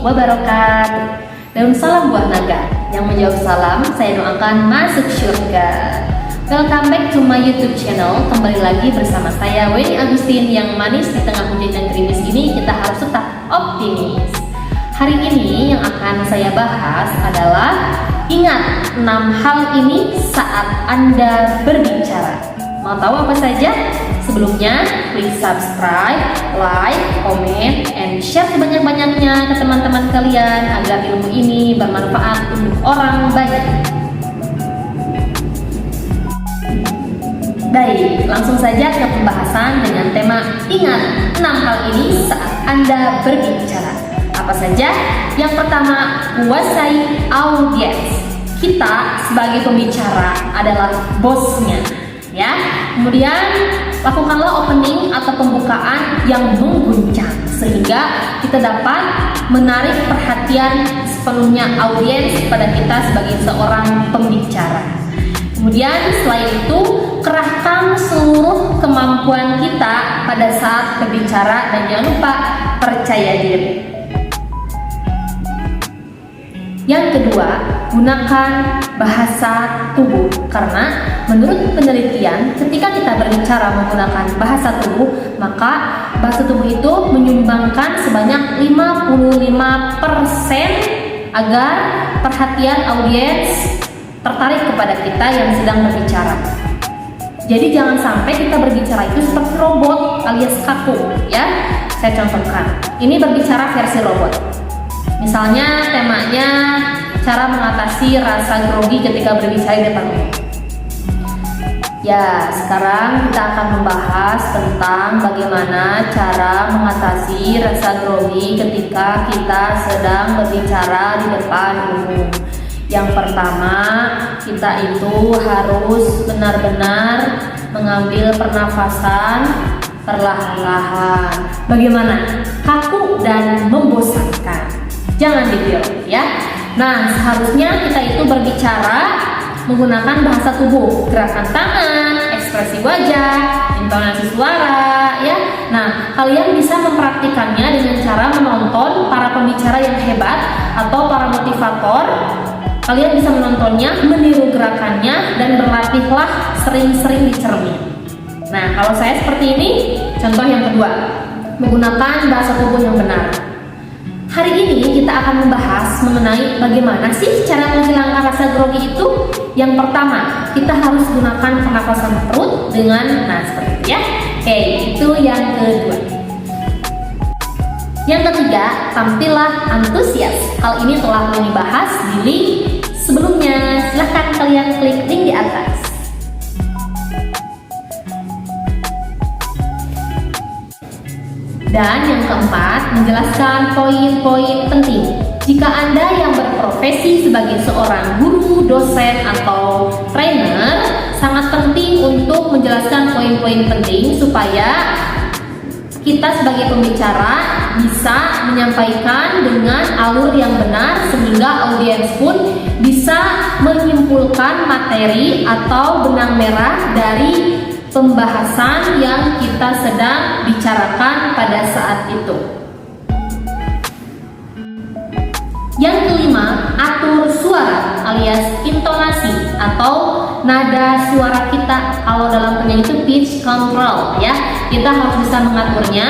wabarakatuh. Daun salam buah naga, yang menjawab salam saya doakan masuk surga. Welcome back to my YouTube channel. Kembali lagi bersama saya Weni Agustin, yang manis di tengah hujan dan gerimis ini kita harus tetap optimis. Hari ini yang akan saya bahas adalah ingat 6 hal ini saat Anda berbicara. Mau tahu apa saja? Sebelumnya, please subscribe, like, comment, and share sebanyak-banyaknya ke teman-teman kalian agar ilmu ini bermanfaat untuk orang banyak. Baik, langsung saja ke pembahasan dengan tema ingat 6 hal ini saat Anda berbicara. Apa saja? Yang pertama, kuasai audiens. Kita sebagai pembicara adalah bosnya, ya. Kemudian lakukanlah opening atau pembukaan yang mengguncang sehingga kita dapat menarik perhatian sepenuhnya audiens pada kita sebagai seorang pembicara. Kemudian selain itu, kerahkan seluruh kemampuan kita pada saat berbicara dan jangan lupa percaya diri. Yang kedua, gunakan bahasa tubuh, karena menurut penelitian ketika kita berbicara menggunakan bahasa tubuh, maka bahasa tubuh itu menyumbangkan sebanyak 55% agar perhatian audiens tertarik kepada kita yang sedang berbicara. Jadi jangan sampai kita berbicara itu seperti robot alias kaku, ya. Saya contohkan. Ini berbicara versi robot. Misalnya temanya cara mengatasi rasa grogi ketika berbicara di depan umum. Ya, sekarang kita akan membahas tentang bagaimana cara mengatasi rasa grogi ketika kita sedang berbicara di depan umum. Yang pertama, kita itu harus benar-benar mengambil pernafasan perlahan-lahan. Bagaimana? Kaku dan membosankan. Jangan ditiru, ya. Nah, seharusnya kita itu berbicara menggunakan bahasa tubuh, gerakan tangan, ekspresi wajah, intonasi suara, ya. Nah, kalian bisa mempraktikannya dengan cara menonton para pembicara yang hebat atau para motivator. Kalian bisa menontonnya, meniru gerakannya, dan berlatihlah sering-sering di cermin. Nah, kalau saya seperti ini, contoh yang kedua, menggunakan bahasa tubuh yang benar. Hari ini kita akan membahas mengenai bagaimana sih cara menghilangkan rasa grogi itu. Yang pertama, kita harus gunakan pernapasan perut dengan seperti itu, ya. Oke, itu yang kedua. Yang ketiga, tampillah antusias. Hal ini telah dibahas di link sebelumnya. Silahkan kalian klik link di atas. Dan yang keempat, menjelaskan poin-poin penting. Jika Anda yang berprofesi sebagai seorang guru, dosen, atau trainer, sangat penting untuk menjelaskan poin-poin penting supaya kita sebagai pembicara bisa menyampaikan dengan alur yang benar sehingga audiens pun bisa menyimpulkan materi atau benang merah dari pembahasan yang kita sedang bicarakan pada saat itu. Yang kelima, atur suara alias intonasi atau nada suara kita. Kalau dalam penyanyi itu pitch control, ya. Kita harus bisa mengaturnya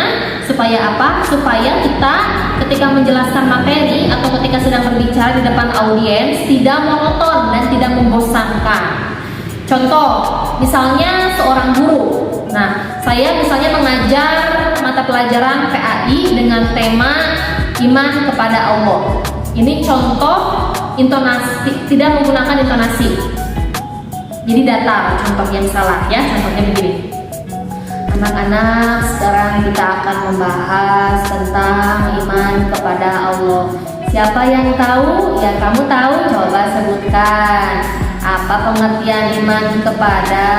supaya apa? Supaya kita ketika menjelaskan materi atau ketika sedang berbicara di depan audiens tidak monoton dan tidak membosankan. Contoh, misalnya seorang guru. Nah, saya misalnya mengajar mata pelajaran PAI dengan tema iman kepada Allah. Ini contoh intonasi, tidak menggunakan intonasi. Jadi datar, contoh yang salah, ya. Contohnya begini. Anak-anak, sekarang kita akan membahas tentang iman kepada Allah. Siapa yang tahu? Ya, kamu tahu? Coba sebutkan. Apa pengertian iman kepada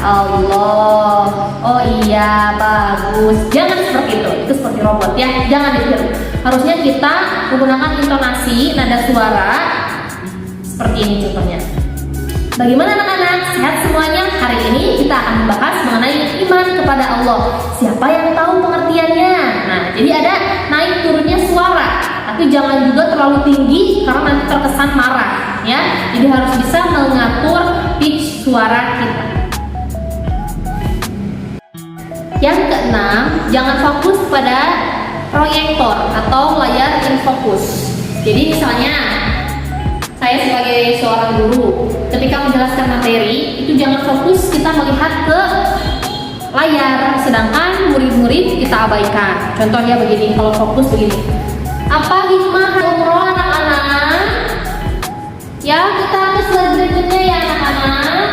Allah? Oh iya, bagus. Jangan seperti itu seperti robot, ya. Jangan ditiru. Harusnya kita menggunakan intonasi, nada suara seperti ini contohnya. Bagaimana anak-anak? Sehat semuanya? Hari ini kita akan membahas mengenai iman kepada Allah. Siapa yang tahu pengertiannya? Nah, jadi ada naik turunnya suara tapi jangan juga terlalu tinggi karena nanti terkesan marah ya. Jadi harus bisa mengatur pitch suara kita. Yang keenam, jangan fokus pada proyektor atau layar infocus. Jadi misalnya saya sebagai seorang guru, ketika menjelaskan materi itu jangan fokus kita melihat ke layar, sedangkan murid-murid kita abaikan. Contohnya begini, kalau fokus begini. Apa hikmah umroh anak-anak? Ya, kita ke slide berikutnya ya anak-anak.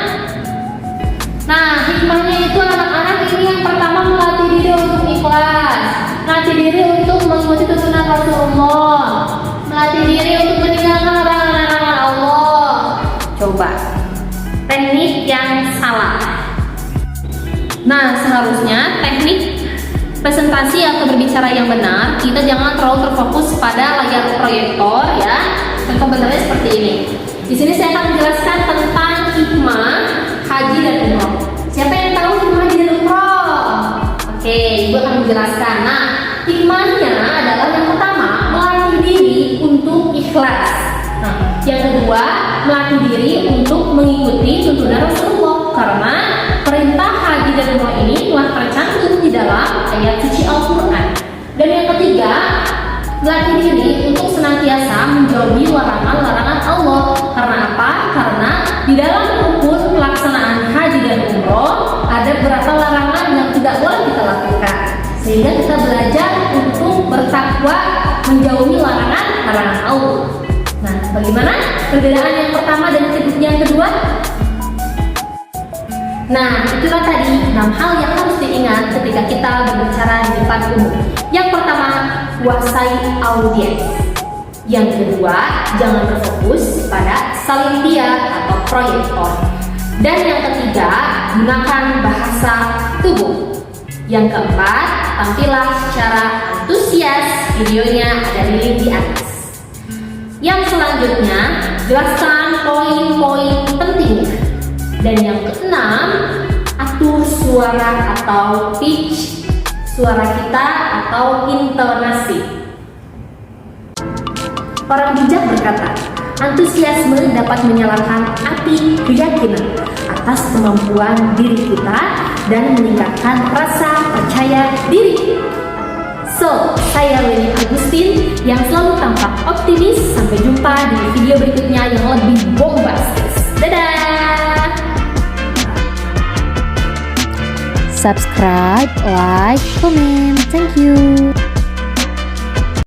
Nah, hikmahnya itu anak-anak ini yang pertama melatih diri untuk ikhlas, melatih diri untuk mengikuti tuntunan Rasulullah, melatih diri untuk meninggalkan larangan Allah. Coba, teknik yang salah. Nah, seharusnya teknik presentasi atau berbicara yang benar, kita jangan terlalu terfokus pada layar proyektor ya. Contoh benernya seperti ini. Di sini saya akan menjelaskan tentang hikmah haji dan umroh. Siapa yang tahu hikmah haji dan umroh? Oke, Ibu akan menjelaskan. Nah, hikmahnya adalah yang pertama, melatih diri untuk ikhlas. Nah, yang kedua, melatih diri untuk mengikuti tuntunan Rasulullah karena perintah haji dan umroh ini telah tercantum di dalam ayat suci Al-Quran. Dan yang ketiga, melatih diri untuk senantiasa menjauhi larangan-larangan Allah. Karena apa? Karena di dalam rukun pelaksanaan haji dan umroh ada beberapa larangan yang tidak boleh kita lakukan. Sehingga kita belajar untuk bertakwa menjauhi larangan-larangan Allah. Nah, bagaimana perbedaan yang pertama dan yang kedua? Nah, itulah tadi 6 hal yang harus diingat ketika kita berbicara di depan umum. Yang pertama, kuasai audiens. Yang kedua, jangan berfokus pada salin dia atau proyektor. Dan yang ketiga, gunakan bahasa tubuh. Yang keempat, tampillah secara antusias. Videonya ada di link di atas. Yang selanjutnya, jelaskan poin-poin pentingnya. Dan yang keenam, atur suara atau pitch suara kita atau intonasi. Orang bijak berkata, antusiasme dapat menyalakan api keyakinan atas kemampuan diri kita dan meningkatkan rasa percaya diri. So, saya Leni Agustin yang selalu tampak optimis. Sampai jumpa di video berikutnya yang lebih bombastis. Dadah! Subscribe, like, comment. Thank you.